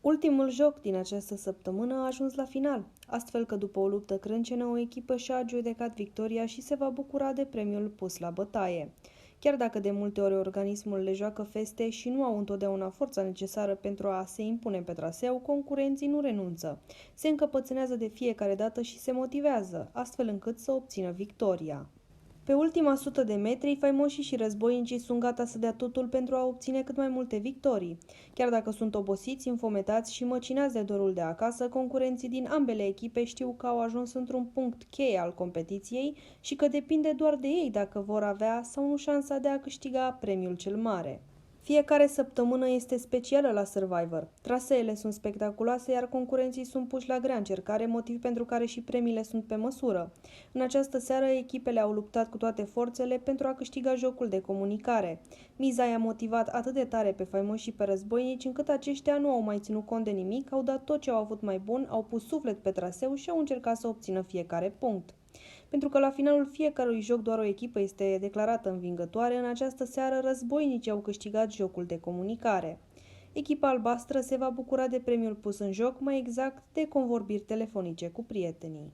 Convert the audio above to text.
Ultimul joc din această săptămână a ajuns la final, astfel că după o luptă crâncenă, o echipă și-a adjudecat victoria și se va bucura de premiul pus la bătaie. Chiar dacă de multe ori organismul le joacă feste și nu au întotdeauna forța necesară pentru a se impune pe traseu, concurenții nu renunță. Se încăpățânează de fiecare dată și se motivează, astfel încât să obțină victoria. Pe ultima 100 de metri, faimoșii și războinicii sunt gata să dea totul pentru a obține cât mai multe victorii. Chiar dacă sunt obosiți, înfometați și măcinați de dorul de acasă, concurenții din ambele echipe știu că au ajuns într-un punct cheie al competiției și că depinde doar de ei dacă vor avea sau nu șansa de a câștiga premiul cel mare. Fiecare săptămână este specială la Survivor. Traseele sunt spectaculoase, iar concurenții sunt puși la grea încercare, motiv pentru care și premiile sunt pe măsură. În această seară, echipele au luptat cu toate forțele pentru a câștiga jocul de comunicare. Miza i-a motivat atât de tare pe faimoși și pe războinici, încât aceștia nu au mai ținut cont de nimic, au dat tot ce au avut mai bun, au pus suflet pe traseu și au încercat să obțină fiecare punct. Pentru că la finalul fiecărui joc doar o echipă este declarată învingătoare, în această seară războinicii au câștigat jocul de comunicare. Echipa albastră se va bucura de premiul pus în joc, mai exact de convorbiri telefonice cu prietenii.